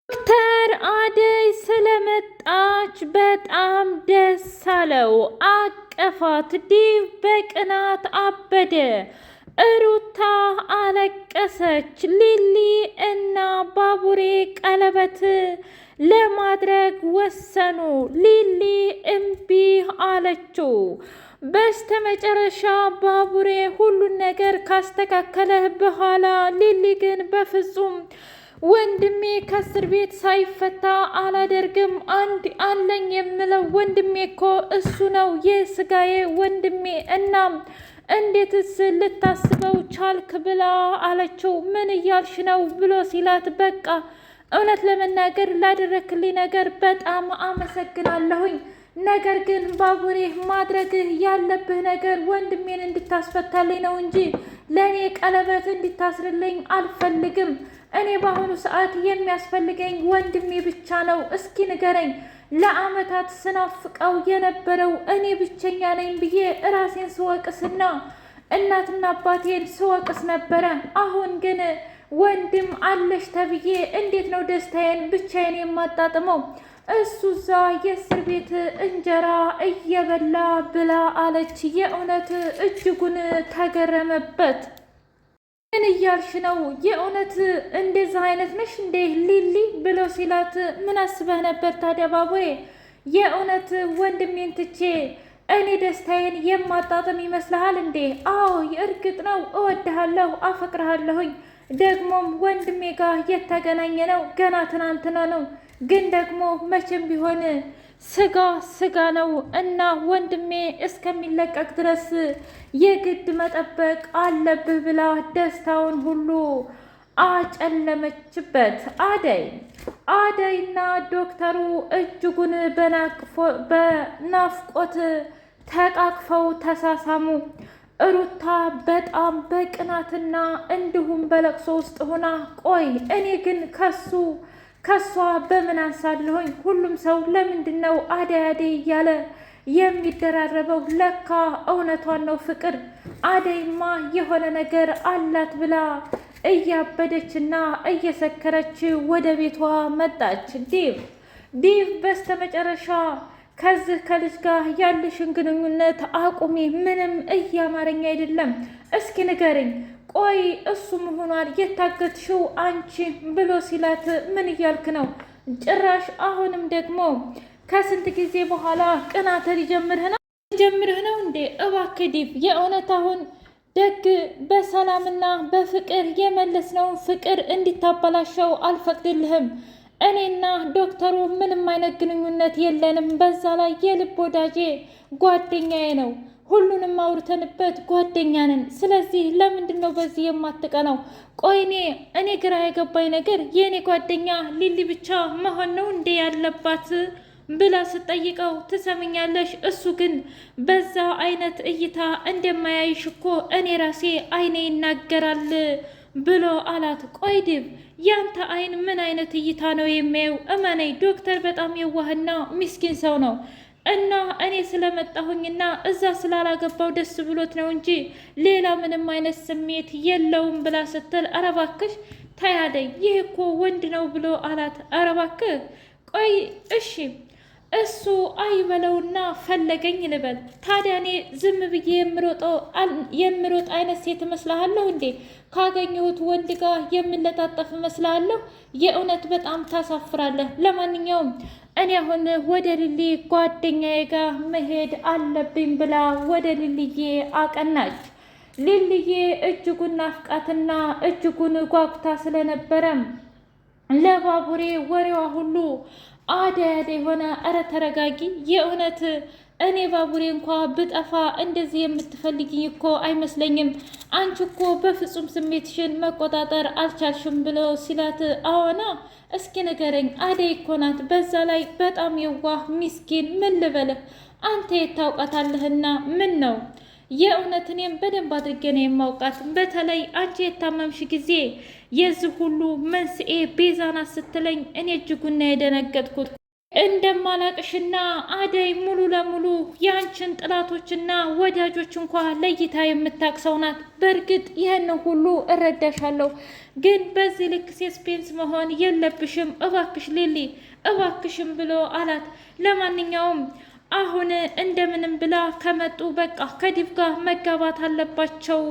ዶክተር አደይ ስለመጣች በጣም ደስ አለው። አቀፋት። ዲቭ በቅናት አበደ። ሩታ አለቀሰች። ሊሊ እና ባቡሬ ቀለበት ለማድረግ ወሰኑ። ሊሊ እምቢ አለችው። በስተመጨረሻ ባቡሬ ሁሉን ነገር ካስተካከለ በኋላ ሊሊ ግን በፍጹም ወንድሜ ከእስር ቤት ሳይፈታ አላደርግም። አንድ አለኝ የምለው ወንድሜ እኮ እሱ ነው፣ የስጋዬ ወንድሜ። እናም እንዴትስ ልታስበው ቻልክ ብላ አለችው። ምን እያልሽ ነው ብሎ ሲላት፣ በቃ እውነት ለመናገር ላደረክልኝ ነገር በጣም አመሰግናለሁኝ። ነገር ግን ባቡሬ ማድረግ ያለብህ ነገር ወንድሜን እንድታስፈታልኝ ነው እንጂ ለእኔ ቀለበት እንድታስርልኝ አልፈልግም። እኔ በአሁኑ ሰዓት የሚያስፈልገኝ ወንድሜ ብቻ ነው። እስኪ ንገረኝ፣ ለአመታት ስናፍቀው የነበረው እኔ ብቸኛ ነኝ ብዬ ራሴን ስወቅስና እናትና አባቴን ስወቅስ ነበረ። አሁን ግን ወንድም አለሽ ተብዬ እንዴት ነው ደስታዬን ብቻዬን የማጣጥመው? እሱ እዛ የእስር ቤት እንጀራ እየበላ ብላ አለች። የእውነት እጅጉን ተገረመበት። ምን እያልሽ ነው? የእውነት እንደዛ አይነት ነሽ እንዴ ሊሊ ብሎ ሲላት፣ ምን አስበህ ነበር ታዲያ ባቡሬ? የእውነት ወንድሜን ትቼ እኔ ደስታዬን የማጣጥም ይመስልሃል እንዴ? አዎ እርግጥ ነው እወድሃለሁ፣ አፈቅርሃለሁኝ። ደግሞም ወንድሜ ጋር የተገናኘ ነው ገና ትናንትና ነው። ግን ደግሞ መቼም ቢሆን ስጋ ስጋ ነው እና ወንድሜ እስከሚለቀቅ ድረስ የግድ መጠበቅ አለብህ ብላ ደስታውን ሁሉ አጨለመችበት። አደይና ዶክተሩ እጅጉን በናፍቆት ተቃቅፈው ተሳሳሙ። ሩታ በጣም በቅናትና እንዲሁም በለቅሶ ውስጥ ሆና፣ ቆይ እኔ ግን ከሷ በምን አንሳለሁኝ? ሁሉም ሰው ለምንድን ነው አደይ አደይ እያለ የሚደራረበው? ለካ እውነቷን ነው ፍቅር። አደይማ የሆነ ነገር አላት ብላ እያበደችና እየሰከረች ወደ ቤቷ መጣች። ዲቭ በስተመጨረሻ ከዚህ ከልጅ ጋር ያለሽን ግንኙነት አቁሚ፣ ምንም እያማረኝ አይደለም። እስኪ ንገርኝ፣ ቆይ እሱ መሆኗን የታገትሽው አንቺ ብሎ ሲላት፣ ምን እያልክ ነው? ጭራሽ አሁንም ደግሞ ከስንት ጊዜ በኋላ ቅናተ ሊጀምርህ ነው እንዴ? እባክህ ዲቭ፣ የእውነት አሁን ደግ በሰላምና በፍቅር የመለስነውን ፍቅር እንዲታበላሸው አልፈቅድልህም። እኔና ዶክተሩ ምንም አይነት ግንኙነት የለንም። በዛ ላይ የልብ ወዳጄ ጓደኛዬ ነው። ሁሉንም አውርተንበት ጓደኛ ነን። ስለዚህ ለምንድን ነው በዚህ የማትቀናው? ቆይ እኔ ግራ የገባኝ ነገር የእኔ ጓደኛ ሊሊ ብቻ መሆን ነው እንዴ ያለባት ብላ ስጠይቀው፣ ትሰምኛለሽ፣ እሱ ግን በዛ አይነት እይታ እንደማያይሽ እኮ እኔ ራሴ አይኔ ይናገራል ብሎ አላት። ቆይ ዲቭ፣ ያንተ አይን ምን አይነት እይታ ነው የሚያየው? እመነኝ፣ ዶክተር በጣም የዋህና ምስኪን ሰው ነው እና እኔ ስለመጣሁኝና እዛ ስላላገባው ደስ ብሎት ነው እንጂ ሌላ ምንም አይነት ስሜት የለውም ብላ ስትል፣ ኧረ እባክሽ ተይ አደይ፣ ይህ እኮ ወንድ ነው ብሎ አላት። ኧረ እባክህ ቆይ እሺ እሱ አይበለውና ፈለገኝ ልበል? ታዲያ እኔ ዝም ብዬ የምሮጥ አይነት ሴት እመስልሃለሁ እንዴ? ካገኘሁት ወንድ ጋር የምለጣጠፍ እመስልሃለሁ? የእውነት በጣም ታሳፍራለህ። ለማንኛውም እኔ አሁን ወደ ሊሊ ጓደኛዬ ጋር መሄድ አለብኝ ብላ ወደ ሊልዬ አቀናች። ሊልዬ እጅጉን ናፍቃትና እጅጉን ጓጉታ ስለነበረ ለባቡሬ ወሬዋ ሁሉ አደይ ሆነ። እረ ተረጋጊ፣ የእውነት እኔ ባቡሬ እንኳ ብጠፋ እንደዚህ የምትፈልጊኝ እኮ አይመስለኝም። አንቺ እኮ በፍጹም ስሜትሽን መቆጣጠር አልቻልሽም ብሎ ሲላት፣ አዎና እስኪ ንገረኝ፣ አደይ እኮ ናት። በዛ ላይ በጣም የዋህ ሚስኪን፣ ምን ልበልህ? አንተ የታውቃታለህና ምን ነው? የእውነት እኔም በደንብ አድርጌ ነው የማውቃት። በተለይ አንቺ የታመምሽ ጊዜ የዚህ ሁሉ መንስኤ ቤዛ ናት ስትለኝ እኔ እጅጉን ነው የደነገጥኩት። እንደማላቅሽና አደይ ሙሉ ለሙሉ የአንችን ጥላቶችና ወዳጆች እንኳ ለይታ የምታቅ ሰው ናት። በእርግጥ ይህን ሁሉ እረዳሻለሁ፣ ግን በዚህ ልክ ሰስፔንስ መሆን የለብሽም እባክሽ ሊሊ እባክሽም ብሎ አላት። ለማንኛውም አሁን እንደምንም ብላ ከመጡ በቃ ከዲብ ጋር መጋባት አለባቸው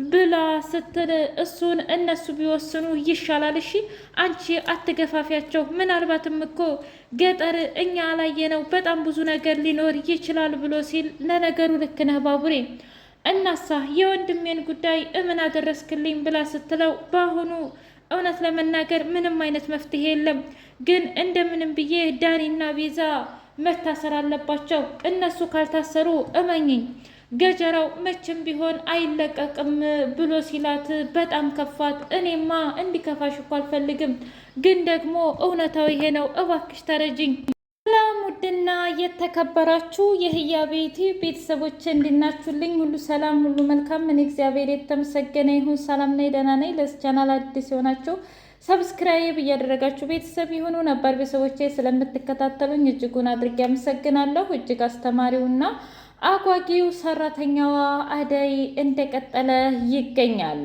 ብላ ስትል እሱን እነሱ ቢወስኑ ይሻላል። እሺ አንቺ አትገፋፊያቸው። ምናልባትም እኮ ገጠር እኛ ላየነው በጣም ብዙ ነገር ሊኖር ይችላል ብሎ ሲል ለነገሩ ልክ ነህ ባቡሬ። እናሳ የወንድሜን ጉዳይ እምን አደረስክልኝ ብላ ስትለው በአሁኑ እውነት ለመናገር ምንም አይነት መፍትሄ የለም፣ ግን እንደምንም ብዬ ዳኒና ቤዛ መታሰር አለባቸው። እነሱ ካልታሰሩ እመኝኝ ገጀራው መቼም ቢሆን አይለቀቅም ብሎ ሲላት በጣም ከፋት። እኔማ እንዲከፋሽ እኮ አልፈልግም፣ ግን ደግሞ እውነታው ይሄ ነው፣ እባክሽ ተረጅኝ። ሰላም ውድና የተከበራችሁ የህያ ቤቴ ቤተሰቦች እንዲናችሁልኝ ሁሉ ሰላም ሁሉ መልካም። እኔ እግዚአብሔር የተመሰገነ ይሁን ሰላም ነኝ፣ ደህና ነኝ። ለዚህ ቻናል አዲስ የሆናችሁ ሰብስክራይብ እያደረጋችሁ ቤተሰብ የሆኑ ነባር ቤተሰቦቼ ስለምትከታተሉኝ እጅጉን አድርጌ አመሰግናለሁ። እጅግ አስተማሪውና አጓጊው ሰራተኛዋ አደይ እንደቀጠለ ይገኛል።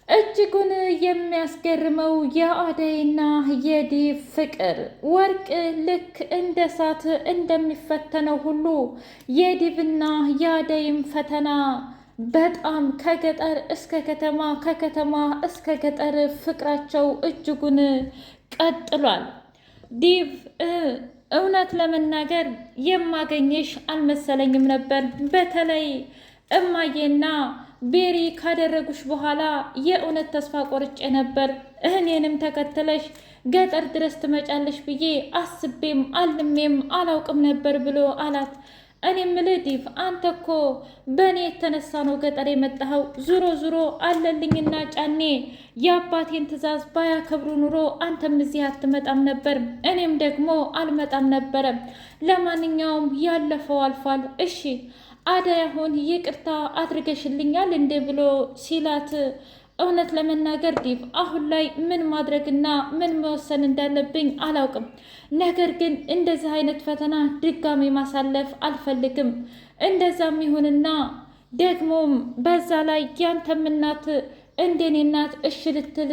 እጅጉን የሚያስገርመው የአደይና የዲብ ፍቅር ወርቅ ልክ እንደ እሳት እንደሚፈተነው ሁሉ የዲብና የአደይም ፈተና በጣም ከገጠር እስከ ከተማ ከከተማ እስከ ገጠር ፍቅራቸው እጅጉን ቀጥሏል። ዲብ እውነት ለመናገር የማገኘሽ አልመሰለኝም ነበር። በተለይ እማዬና ቤሪ ካደረጉሽ በኋላ የእውነት ተስፋ ቆርጬ ነበር። እኔንም ተከትለሽ ገጠር ድረስ ትመጫለሽ ብዬ አስቤም አልሜም አላውቅም ነበር ብሎ አላት። እኔ የምልህ ዲብ አንተ እኮ በእኔ የተነሳ ነው ገጠር የመጣኸው። ዙሮ ዙሮ አለልኝና ጫኔ የአባቴን ትዕዛዝ ባያከብሩ ኑሮ አንተም እዚህ አትመጣም ነበር፣ እኔም ደግሞ አልመጣም ነበረ። ለማንኛውም ያለፈው አልፏል። እሺ አደይ አሁን ይቅርታ አድርገሽልኛል እንዴ ብሎ ሲላት እውነት ለመናገር ዲብ አሁን ላይ ምን ማድረግና ምን መወሰን እንዳለብኝ አላውቅም። ነገር ግን እንደዚህ አይነት ፈተና ድጋሜ ማሳለፍ አልፈልግም። እንደዛም ይሁንና ደግሞም በዛ ላይ ያንተም እናት እንደኔ እናት እሺ ልትል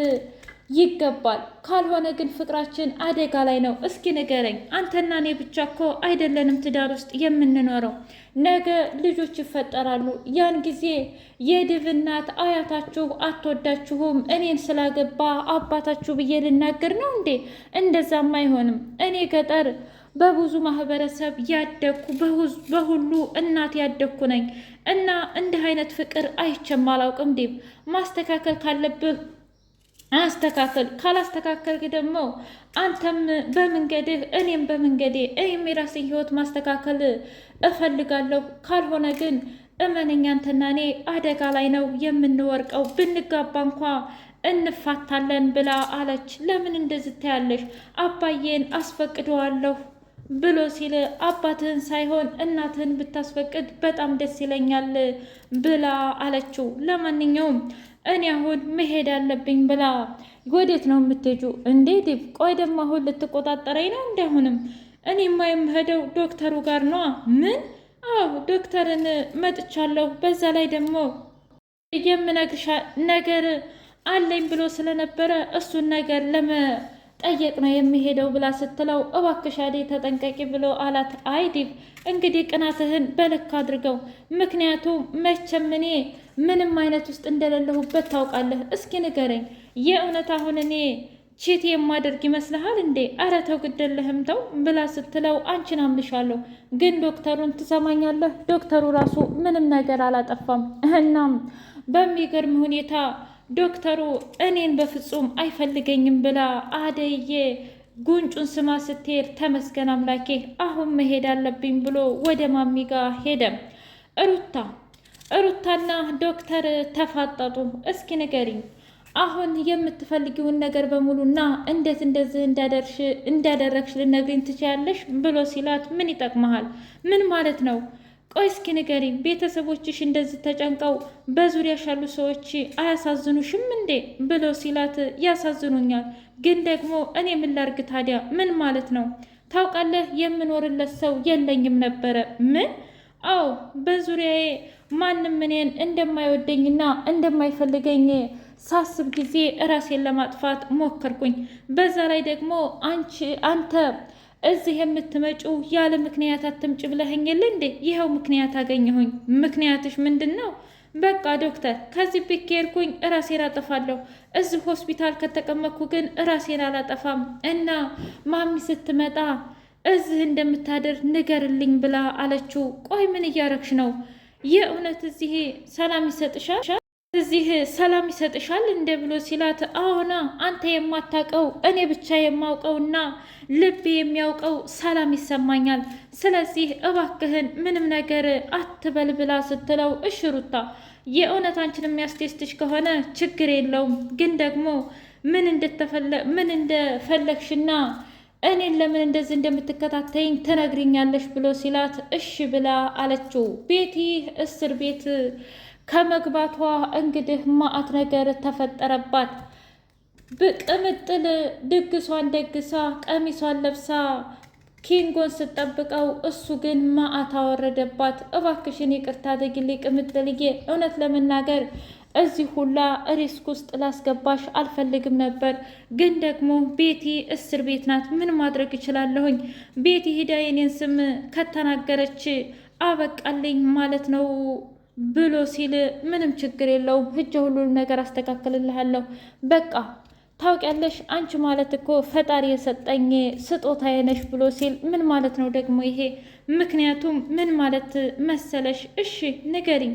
ይገባል። ካልሆነ ግን ፍቅራችን አደጋ ላይ ነው። እስኪ ንገረኝ፣ አንተና እኔ ብቻ እኮ አይደለንም ትዳር ውስጥ የምንኖረው። ነገ ልጆች ይፈጠራሉ። ያን ጊዜ የዲብ እናት አያታችሁ አትወዳችሁም፣ እኔን ስላገባ አባታችሁ ብዬ ልናገር ነው እንዴ? እንደዛም አይሆንም። እኔ ገጠር በብዙ ማህበረሰብ ያደግኩ በሁሉ እናት ያደግኩ ነኝ እና እንዲህ አይነት ፍቅር አይቼም አላውቅም። ዲብ ማስተካከል ካለብህ አስተካከል፣ ካላስተካከልክ ደግሞ አንተም በመንገድህ እኔም በመንገዴ፣ እኔም የራሴን ህይወት ማስተካከል እፈልጋለሁ። ካልሆነ ግን እመነኝ አንተና እኔ አደጋ ላይ ነው የምንወርቀው፣ ብንጋባ እንኳ እንፋታለን ብላ አለች። ለምን እንደዚህ ታያለሽ? አባዬን አስፈቅደዋለሁ ብሎ ሲል አባትህን ሳይሆን እናትህን ብታስፈቅድ በጣም ደስ ይለኛል ብላ አለችው። ለማንኛውም እኔ አሁን መሄድ አለብኝ ብላ ወዴት ነው የምትሄጁ እንዴ ዲብ? ቆይ ደግሞ አሁን ልትቆጣጠረኝ ነው እንዲ? አሁንም እኔማ የምሄደው ዶክተሩ ጋር ነዋ። ምን? አዎ ዶክተርን መጥቻለሁ። በዛ ላይ ደግሞ የምነግርሽ ነገር አለኝ ብሎ ስለነበረ እሱን ነገር ለመጠየቅ ነው የሚሄደው ብላ ስትለው እባክሽ አደይ ተጠንቀቂ ብሎ አላት። አይ ዲብ እንግዲህ ቅናትህን በልክ አድርገው፣ ምክንያቱም መቼም እኔ ምንም አይነት ውስጥ እንደሌለሁበት ታውቃለህ። እስኪ ንገረኝ የእውነት አሁን እኔ ቺት የማደርግ ይመስልሃል እንዴ? ኧረ ተው ግደለህም ተው ብላ ስትለው አንቺን አምልሻለሁ፣ ግን ዶክተሩን ትሰማኛለህ? ዶክተሩ ራሱ ምንም ነገር አላጠፋም። እናም በሚገርም ሁኔታ ዶክተሩ እኔን በፍጹም አይፈልገኝም ብላ አደዬ ጉንጩን ስማ ስትሄድ ተመስገን አምላኬ አሁን መሄድ አለብኝ ብሎ ወደ ማሚ ጋር ሄደ። ሩታና ዶክተር ተፋጠጡ። እስኪ ንገሪኝ አሁን የምትፈልጊውን ነገር በሙሉና እንዴት እንደዚህ እንዳደረግሽ ልነግሪኝ ትችያለሽ ብሎ ሲላት ምን ይጠቅመሃል? ምን ማለት ነው? ቆይ እስኪ ንገሪኝ፣ ቤተሰቦችሽ እንደዚህ ተጨንቀው በዙሪያሽ ያሉ ሰዎች አያሳዝኑሽም እንዴ ብሎ ሲላት ያሳዝኑኛል፣ ግን ደግሞ እኔ ምን ላድርግ ታዲያ? ምን ማለት ነው? ታውቃለህ፣ የምኖርለት ሰው የለኝም ነበረ። ምን? አዎ፣ በዙሪያዬ ማንም እኔን እንደማይወደኝና እንደማይፈልገኝ ሳስብ ጊዜ ራሴን ለማጥፋት ሞከርኩኝ። በዛ ላይ ደግሞ አንተ እዚህ የምትመጪው ያለ ምክንያት አትምጭ ብለኸኝ የለ እንዴ? ይኸው ምክንያት አገኘሁኝ። ምክንያትሽ ምንድን ነው? በቃ ዶክተር፣ ከዚህ ቤት ከሄድኩኝ ራሴን አጠፋለሁ። እዚህ ሆስፒታል ከተቀመጥኩ ግን ራሴን አላጠፋም እና ማሚ ስትመጣ እዚህ እንደምታደር ንገርልኝ ብላ አለችው። ቆይ ምን እያረግሽ ነው? የእውነት እዚህ ሰላም ይሰጥሻል? እዚህ ሰላም ይሰጥሻል እንደ ብሎ ሲላት፣ አዎና፣ አንተ የማታውቀው እኔ ብቻ የማውቀውና ልቤ የሚያውቀው ሰላም ይሰማኛል። ስለዚህ እባክህን ምንም ነገር አትበል ብላ ስትለው፣ እሺ ሩታ፣ የእውነት አንቺን የሚያስደስትሽ ከሆነ ችግር የለውም፣ ግን ደግሞ ምን እንደፈለግሽና እኔን ለምን እንደዚህ እንደምትከታተይኝ ትነግሪኛለሽ ብሎ ሲላት፣ እሺ ብላ አለችው። ቤቲ እስር ቤት ከመግባቷ እንግዲህ ማአት ነገር ተፈጠረባት። ቅምጥል ድግሷን ደግሳ ቀሚሷን ለብሳ ኪንጎን ስትጠብቀው እሱ ግን ማአት አወረደባት። እባክሽን ይቅርታ አድርጊልኝ ቅምጥልዬ፣ እውነት ለመናገር እዚህ ሁላ ሪስክ ውስጥ ላስገባሽ አልፈልግም ነበር፣ ግን ደግሞ ቤቲ እስር ቤት ናት። ምን ማድረግ እችላለሁኝ? ቤቲ ሂዳ የኔን ስም ከተናገረች አበቃልኝ ማለት ነው ብሎ ሲል፣ ምንም ችግር የለውም ሂጅ ሁሉንም ነገር አስተካክልልሃለሁ። በቃ ታውቂያለሽ፣ አንቺ ማለት እኮ ፈጣሪ የሰጠኝ ስጦታዬ ነሽ ብሎ ሲል፣ ምን ማለት ነው ደግሞ ይሄ? ምክንያቱም ምን ማለት መሰለሽ? እሺ ንገሪኝ።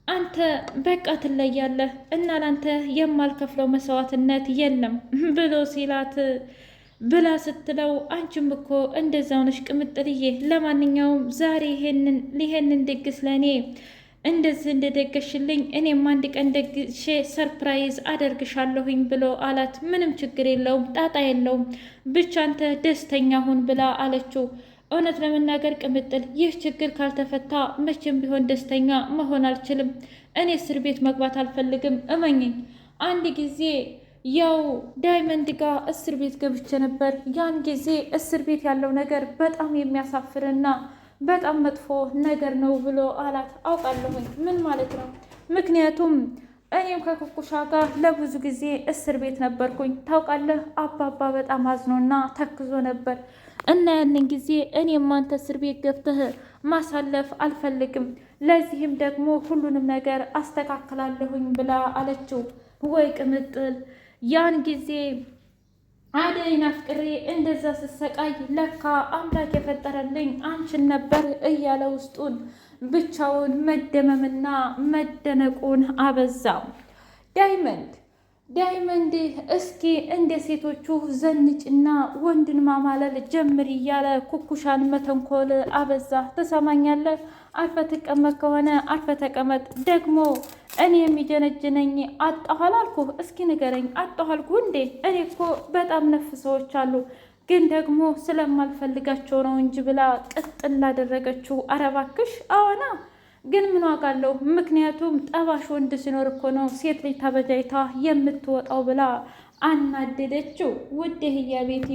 አንተ በቃ ትለያለህ እና ላንተ የማልከፍለው መስዋዕትነት የለም ብሎ ሲላት ብላ ስትለው፣ አንቺም እኮ እንደዛው ነሽ ቅምጥልዬ። ለማንኛውም ዛሬ ይሄንን ድግስ ለእኔ እንደዚህ እንደደገሽልኝ እኔም አንድ ቀን ደግሼ ሰርፕራይዝ አደርግሻለሁኝ ብሎ አላት። ምንም ችግር የለውም ጣጣ የለውም፣ ብቻ አንተ ደስተኛ ሁን ብላ አለችው። እውነት ለመናገር ቅምጥል፣ ይህ ችግር ካልተፈታ መቼም ቢሆን ደስተኛ መሆን አልችልም። እኔ እስር ቤት መግባት አልፈልግም፣ እመኝኝ። አንድ ጊዜ ያው ዳይመንድ ጋር እስር ቤት ገብቼ ነበር። ያን ጊዜ እስር ቤት ያለው ነገር በጣም የሚያሳፍርና በጣም መጥፎ ነገር ነው ብሎ አላት። አውቃለሁኝ። ምን ማለት ነው? ምክንያቱም እኔም ከኩኩሻ ጋር ለብዙ ጊዜ እስር ቤት ነበርኩኝ። ታውቃለህ፣ አባባ በጣም አዝኖና ተክዞ ነበር እና ያንን ጊዜ እኔም አንተ እስር ቤት ገብተህ ማሳለፍ አልፈልግም። ለዚህም ደግሞ ሁሉንም ነገር አስተካክላለሁኝ ብላ አለችው። ወይ ቅምጥል፣ ያን ጊዜ አደይን አፍቅሬ እንደዛ ስሰቃይ ለካ አምላክ የፈጠረልኝ አንቺን ነበር እያለ ውስጡን ብቻውን መደመምና መደነቁን አበዛው። ዳይመንድ እስኪ እንደ ሴቶቹ ዘንጭና ወንድን ማማለል ጀምር እያለ ኩኩሻን መተንኮል አበዛ። ትሰማኛለህ? አርፈ ትቀመጥ ከሆነ አርፈ ተቀመጥ። ደግሞ እኔ የሚጀነጅነኝ አጣሁ አላልኩህ? እስኪ ንገረኝ፣ አጣሁ አልኩህ እንዴ? እኔ እኮ በጣም ነፍ ሰዎች አሉ፣ ግን ደግሞ ስለማልፈልጋቸው ነው እንጂ ብላ ቅጥል ላደረገችው። ኧረ እባክሽ አዎና፣ ግን ምን ዋጋ አለው? ምክንያቱም ጠባሽ ወንድ ሲኖር እኮ ነው ሴት ልጅ ተበጃይታ የምትወጣው ብላ አናደደችው። ውድ ህያ ቤቴ